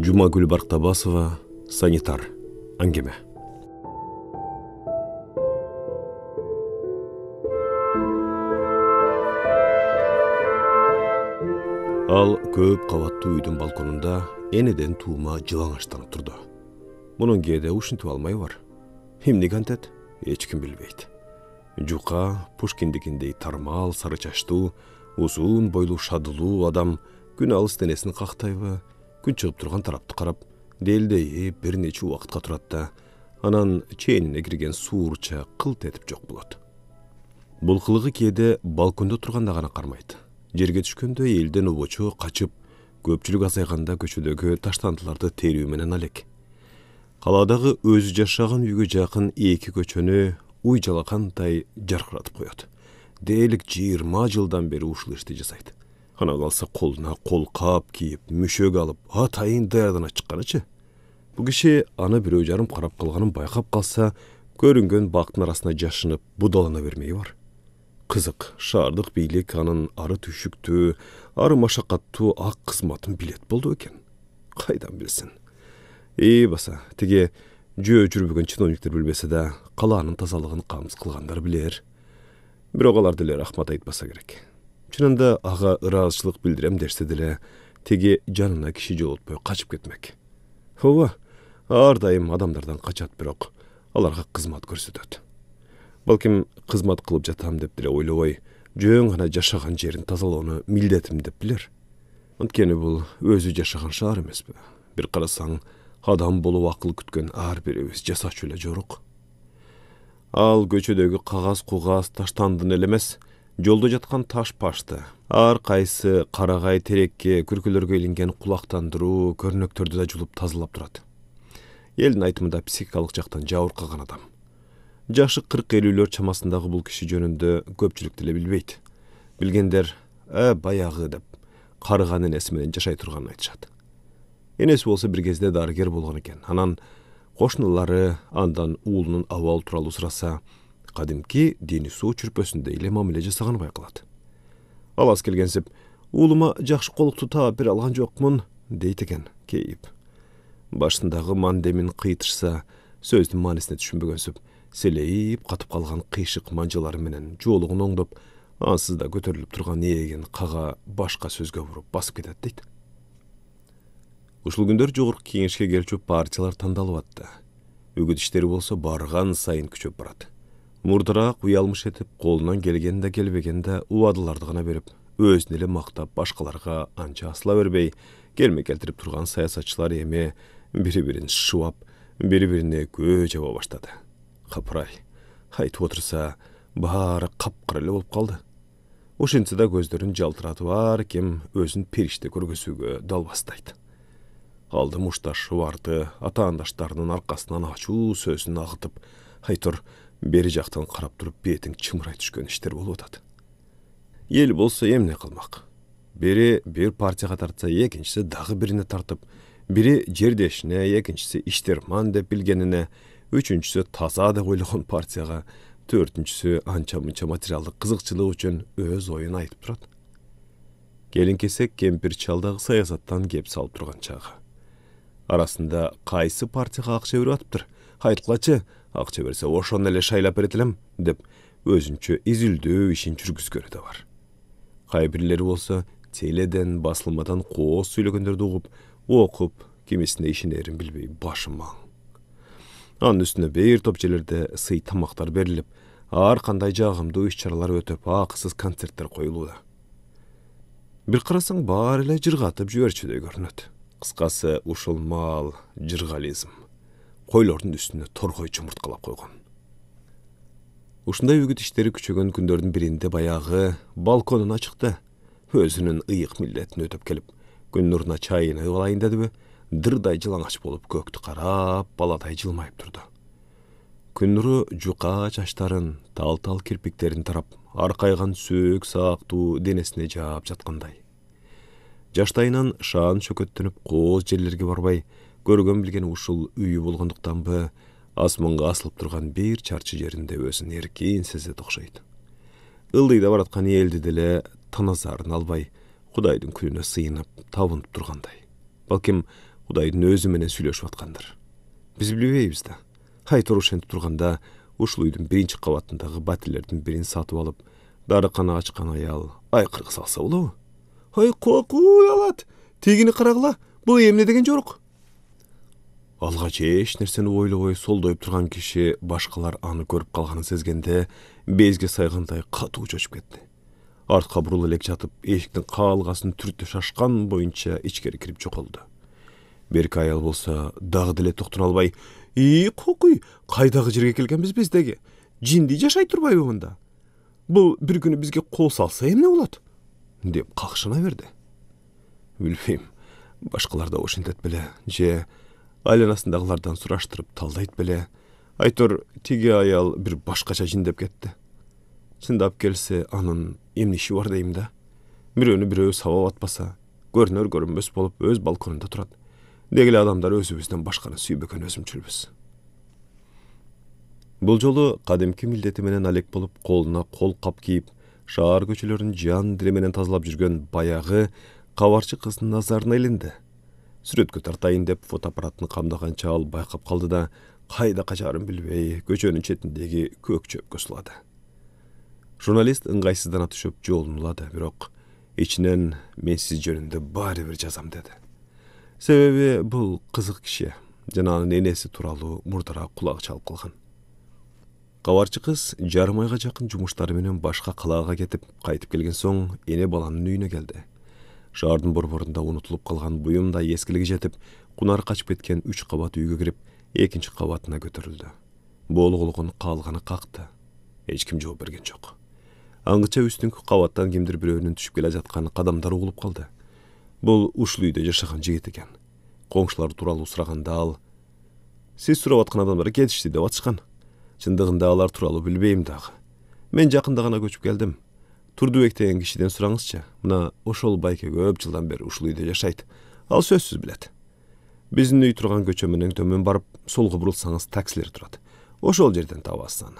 Жумагүл Барктабасова, санитар. Әңгеме. Ал көп қабатты үйдің балконында енеден туыма жылаң аштанып тұрды. Мұның кеде ушынтып алмай бар. Эмнеге антет? Ешкім білбейді. Жука, Пушкиндикиндей тармал, сары чаштуу, узун бойлуу шадылуу адам күн алыс денесин кактайбы, күн чыгып турган тарапты карап, делдейип бир нече убакытка турат да, анан чейинине кирген суурча кылт этип жок болот. Бул кылыгы кээде балкондо турганда гана кармайт. Жерге түшкөндө элден убочу качып, көпчүлүк азайганда көчөдөгү таштандыларды терүү менен алек. Каладагы өзү жашаган үйгө жакын эки көчөнү уй жалакандай жаркыратып коет. Дээлик 20 жылдан бери ушул ишти жасайт. Кана калса колуна колкап кийип, мүшөк алып, атайын даярдана чыкканычы. Бу киши аны бирөө жарым карап калганын байкап калса, көрүнгөн бактын арасына жашынып, будалана бермеyi бар. Кызык, шаардык бийлик анын ары түшүктүү, ары машакаттуу ак кызматын билет болду экен. Кайдан билсин? Баса, тиги жөө жүрбөгөн чиновниктер билбесе да, калаанын тазалыгын камсыз кылгандар билер. Бирок алар деле рахмат айтпаса керек. Чынында ага ыраазычылык билдирем дерсе деле, тиги жанына киши жолотпой качып кетмек. Ооба, ар дайым адамдардан качат, бирок аларга кызмат көрсөтөт. Балким кызмат кылып жатам деп деле ойлобой, жөн гана жашаган жерин тазалоону милдетим деп билер. Анткени бул өзү жашаган шаар эмеспи? Бир карасаң, адам болуп акыл күткөн ар бирибиз жасачу эле жорук. Ал көчөдөгү кагаз-кугаз таштандын эле эмес, жолдо жаткан таш-пашты, ар кайсы карагай терекке, күркөлөргө илинген кулактандыруу, көрнөктөрдү да жулуп тазалап турат. Элдин айтымында психикалык жактан жабыркаган адам. Жашы 40-50 чамасындагы бул киши жөнүндө көпчүлүк деле билбейт. Билгендер, баягы деп, карыган энеси менен жашай турганын айтышат. Энеси болсо бир кезде дарыгер болгон экен. Анан кошуналары андан уулунун абалы тууралуу сураса, кадимки дини суу чүрпөсүндөй эле мамиле жасаганы байкалат. Ал аз келгенсип, уулума жакшы колукту таап бере алган жокмун, дейт экен кейип. Башындагы мандемин кыйтышса, сөздүн маанисине түшүнбөгөнсүп, селейип катып калган кыйшык манжалары менен жоолугун оңдоп, ансыз да көтөрүлүп турган ээген кага башка сөзгө буруп басып кетет дейт. Ушул күндөр жогорку кеңешке келчү партиялар тандалып атты. Үгүт иштери болсо барган сайын күчөп барат. Мурдараак уялмыш этип, колунан келгенде келбегенде убадаларды гана берип, өзүн эле мактап, башкаларга анча асыла бербей, келме келтирип турган саясатчылар эми бири-бирин шыбап, бири-бирине көө жаба баштады. Капырай, айтып отурса, баары капкара эле болуп калды. Ошентсе да көздөрүн жалтыратып ар ким өзүн периште көргөзүүгө далбастайт. Алды мушташ барды, атаандаштарынын аркасынан ачуу сөзүн агытып, айтор бери жактан карап туруп бетиң чымырай түшкөн иштер болуп атат. Эл болсо эмне кылмак? Бири бир партияга тартса, экинчиси дагы бирине тартып, бири жердешине, экинчиси иштерман деп билгенине, үчүнчүсү таза деп ойлогон партияга, төртүнчүсү анча-мынча материалдык кызыкчылык үчүн өз оюн айтып турат. Келин-кесек кемпир чалдагы саясаттан кеп салып турган чагы. Арасында кайсы партияга акча берип атыптыр? Айткылачы, акча берсе ошону эле шайлап берет элем деп өзүнчө изилдөө ишин жүргүзгөнү да бар. Кай бирлери болсо теледен, басылмадан кооз сүйлөгөндөрдү угуп, окуп, кимисине ишенерин билбей башы маң. Анын үстүнө бир топ жерлерде сый тамактар берилип, ар кандай жагымдуу иш-чаралар өтүп, акысыз концерттер коюлууда. Бир карасаң баары эле жыргатып жиберчүдөй көрүнөт. Кыскасы, ушул мал жыргализм. Койлордун үстүнө торгой чумурткалап койгон. Ушундай үгүт иштери күчөгөн күндөрдүн биринде баягы балконуна чыкты. Өзүнүн ыйык милдетин өтөп келип, күн нурuna чайын алайын дедиби, дырдай жылаңач болуп көктү карап, баладай жылмайып турду. Күн нуру жука чачтарын, тал-тал кирпиктерин тарап, аркайган сөөк саактуу денесине жаап жаткандай. Жаштайынан шаан чөкөттөнүп кооз жерлерге барбай, көргөн билген ушул үйү болгондуктанбы, асманга асылып турган бир чарчы жеринде өзүн эркин сезет окшойт. Ылдыйда бараткан элди деле таназарын албай, Кудайдын күнүнө сыйынып, табынып тургандай. Балким Hudaydın özü menen süйлöşüp atkandır. Biz bilbeybiz da. Haytor uşentip turganda uşul uydun birinci kavatındağı batillerden birini satıp alıp darıkana açkan ayal aykırık salsa ola. Hay kokuy alat. Tegini karagla. Bu emne degen joruk. Algaç eş nerseni oylabay soldoyup turgan kişi başkalar anı görüp kalganı sezgende bezge sayganday katı uçup ketdi. Artka burul elek jatıp eşikten kaalgaсын türtü şaşkan boyunca içkeri kirip jokoldu. Berk ayal bolsa dagı dile toktun albay, kokuy, kaydağı jerge kelgenbiz bizdegi. Jindi jaşay turbayбы mында. Bu bir günü bizge kol salsa emne bolat? Dep kakşına berdi. Bilbeyim, başkalar da oşintet bile, je aylanasındagılardan suraştırıp taldayt bile. Aytor tigi ayal bir başkaça jindep ketdi. Çındap gelse anın emne işi var deyim da. Biröөнü sava atpasa, görünör görünbös bolup öz balkonunda turat. Degili adamlar özübüzden başkаны süýbeken özümçülbüz. Bul jolu kadimki milдети менен алек bolup koluna kol kap kiyip, şaar köçelerin jan dili менен tazalap жүрgön bayağı kavarçı kızın nazarına ilindi. Сүрөткө тартайын деп fotoaparatını камдаганча ал байкап kaldı da kayda kaçarın bilbey köçönün çetindegi kök çöpkö suladı. Jurnalist ыңгайсыздан atışıp jolun uladı, birok içinden men siz jönünde bari bir жазам dedi. Sebebi bu kızık kişi, jananın enesi turalı murdara kulak çalıp kalgan. Kavarçı kız jarım ayga jakın jumuştары менен başka kalaga ketip kaytıp kelgen soň ene balanın üyüne geldi. Şaardın borborunda unutulup kalgan buyum da eskiligi jetip, kunar kaçıp ketken 3 kavat üyge kirip, ekinci kavatına götürüldü. Bolugulgun kalgany kaktı. Hiç kim жооп bergen jok. Angıça üstünkü kavattan kimdir biröөнүн düşüp kele jatkany kadamдар ugulup kaldı. Bul uşul üyde jaşagan jigit eken. Koңşular turalı suraganda al, siz surap atkan adamlar ketişti dep atышкан. Çındığında alar turalı bilbeyim dağı. Men jakында gana köçüp geldim. Turduwek degen kişiden suraňyzça. Muna oşol bayke köp jyldan beri uşul üyde jaşayt. Al sözsüz bilet. Biziň üy turgan köçe menen tömön barıp solga burulsaňyz taksiler turat. Oşol жерден tabassan,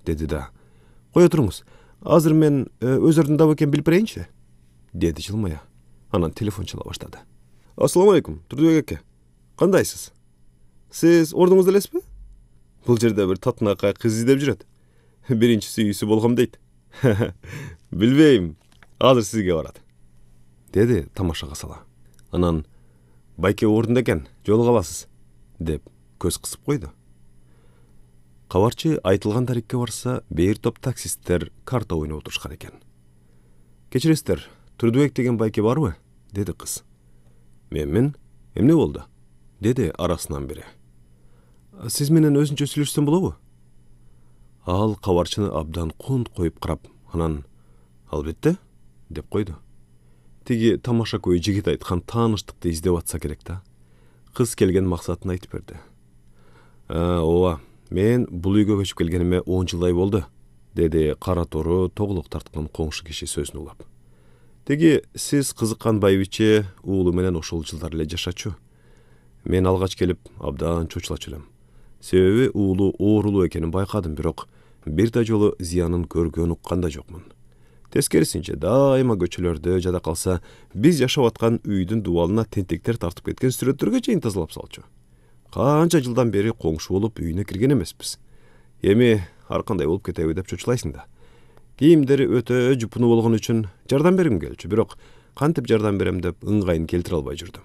dedi da. Koya turuňuz. Azır men özürdün dap eken bilip bereyinçi, dedi jılmaya. Anan telefon çala başladı. Assalamu alaikum, Turduwek eke. Kandaysız? Siz orduňuzda elesmi? Bul jerde bir tatınaka kız izlep jüret. Birinçisi üýsü bolgam deyt. Bilbeyim, azır sizge barat, dedi tamaşaga sala. Anan, bayke ordunda eken, jol kalasız, dep köz kısıp koydu. Kavarçı aytılgan tarikке barsa, bir top taksistler karta oynap oturuşkan eken. Keçiresizler, Turduwek degen bayke barбы? Dedi kız. Memmin, emne boldu? Dedi arasından biri. Siz menen özünçe süйлөшсөм bolобу? Al kavarçını abdan kunt koyup qarap, anan, albette, dep koydu. Tigi tamaşa koyu jigit aytkan taanıştыкты izdep atsa kerek da. Kız kelgen maksatını aytıp berdi. Ova, men bul üyge köçüp kelgenime 10 jylday boldu, dedi kara toru togluk tartkан koңşu kişi sözünü ulap. Tigi siz kızıkkan baybiçe uulu menen oşol jylдар ele jaşaçu. Men algaç kelip abdan çoçulaçılım. Sebebi uulu oorulu ekenin baykadım, birok bir da jolu ziyanın görgön ukkanda jokmun. Teskerisince daima göçülerde jada kalsa biz yaşap atkan üydün duvalına tentekler tartıp ketken süröttörgө çeyin tazalap salçu. Kança jıldan beri koңşu olup üyüne kirgen emesmiz. Emi arkanday olup ketebi dep çoçulaysın da. Kiyimderi ötö jupunu bolgon üçün jardam berim gelçü, birok kantip jardam berem dep ыңгайын keltire albay jürdüm.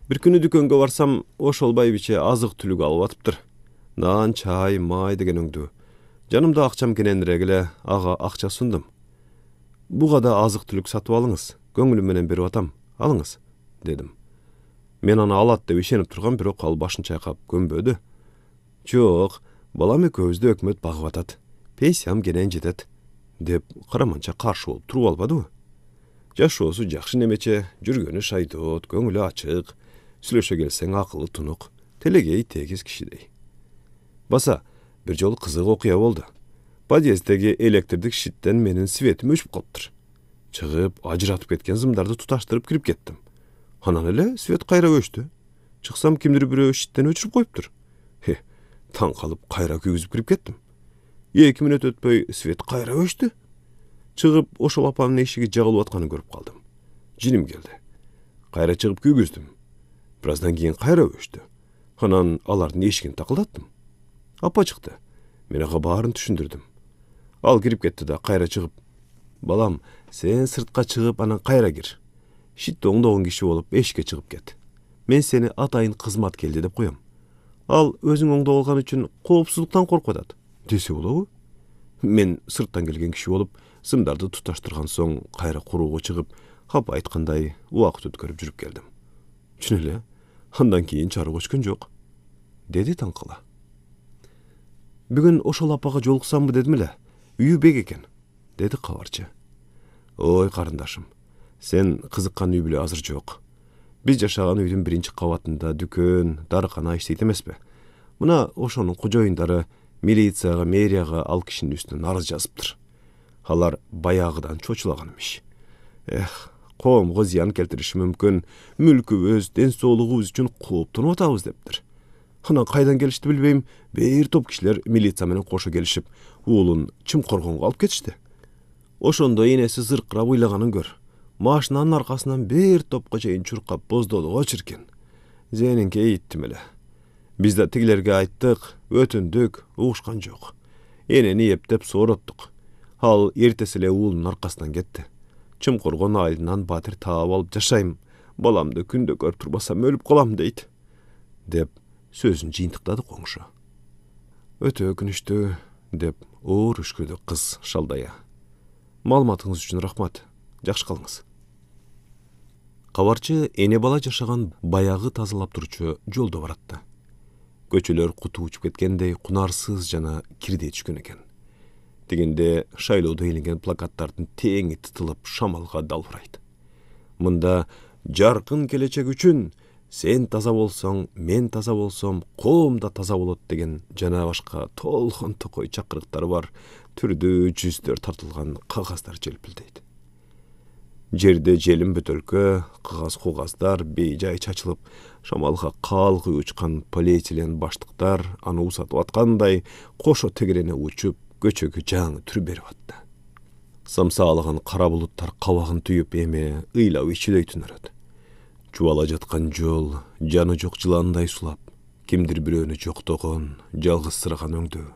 Bir günü dükөнгө barsam oşol baybiçe azık tülük alıp atıptır. Nan, çay, may degen öňdü. Janımda akçam kenendiregile ağa akça sundum. Bu gada azık tülük satıp alıňyz, göňülüm menen berip atam, alıňyz, dedim. Men ana alat dep işenip turgan birok al başyn çaýkap gömbödü. Jok, balam ekөөbüzdi ökmöt bagyp atat. Peýsam genen jetet, dep karamança karşı bolup turup albadyby. Jaşoosy jakşy nemeçe, jürgeni şaýdot, göňüli açyk, süleşe gelseň akyly tunuk, telegey tegiz kişidey. Basa, bir jol kızık okuya boldu. Podyezdegi elektrdik şitten menin sivetim öçüp kaptır. Çıgıp, ajıratıp ketken zımdardı tutaştırıp kirip kettim. Hanan ele sivet kayra öçtü. Çıksam kimdir birö şitten öçürüp koyuptur. Tan kalıp kayra kügüzüp kirip kettim. 2 minut ötpöy sivet kayra öçtü. Çıgıp, oşol apanın eşigi jagılıp atkany görüp kaldım. Jinim geldi. Kayra çıgıp kügüzdüm. Birazdan keyin kayra öçtü. Hanan alardın eşigini takıldattım. Apa çıktı. Mene baарын düşündürdüm. Al girip ketdi da kayra çıkıp, balam, sen sırtqa çıkıp anan kayra gir. Şitti oңдогон kişi olup eşikке çıkıp ket. Men seni atayın kızmat geldi dep koyam. Al özüň oңdo bolgan üçün koopsuzluktan korkpadat. Dese bolabı? Men sırttan gelgen kişi olup, sımdарды tutaştırgan soň kayra kuruğa çıkıp, hap aytkanday uwakt ötkörüp jürüp geldim. Çünele, andan keyin çarı koşkun jok, dedi tankıla. Bugün oşol apaga joluksamby dedimile, üyü bek eken, dedi kavarçı. Oy karındaşım, sen kızıkkan üy bile azır jok. Biz yaşagan üydün birinci kavatında dükön, darıkana işteyt emespe. Muna oşonun kojoyundары militsияga, meriyaga al kişinin üstüne arız жазıptır. Halar bayağıdan çoçulaganmış. Qoomga ziyan keltirişi mümkün, mülkübüz, densoğluğubuz üçün qooptunup atabız deptir. Hanan kaydan gelişti bilbeyim, bir top kişiler militsiya menen koşa gelişip, uulun çim korgonga alıp ketişti. Oşonda enesi zırkırap uylaganin gör. Maşinanın arkasından bir topqa çeyin çurkap bozdoluğa çirkin. Zeninke eğittim ele. Biz de tigilerge ayttık, ötündük, uğuşkan jok. Eneni yeptep sorattık. Hal ertesile uulun arkasından getdi. Çim korgon aylından batır taap alıp jaşayım. Balamды күндө көрüp turbasam ölüp kolam deyt. Dep sözün jıyıntıkladı koңşu. Ötö ökünüştü, dep oor үшküdü kız şaldaya. Malmatыңыз üçün rahmat. Жақшы қалыңыз. Kavarçı ene bala jaşagan bayagı тазалап turчу жолдо baratты. Көчөлөр куту учуп кеткендей кунарсыз жана кирдей түшкөн экен. Дегенде шайлоодо иленген плакаттардын теңи тытылып шамалга далбырайт. Мында жаркын келечек үчүн сен таза болсоң, мен таза болсом, коом да таза болот деген жана башка толкон токой чакырыктары бар түрдүү жүздөр тартылган кагаздар желпилдейт. Жерде желим бөтөлкө, кагаз-кугаздар бейжай чачылып, шамалга калгы учкан полиэтилен баштыктар аны усатып аткандай кошо тегерене учуп, көчөгү жаңы түр берип атты. Самсаалаган кара булуттар кабагын түйүп эме ыйлап ичилей түнөрөт. Чубала жаткан жол, жаны жок жыландай сулап, кимдир бирөөнү жоктогон, жалгызсыраган өңдөө.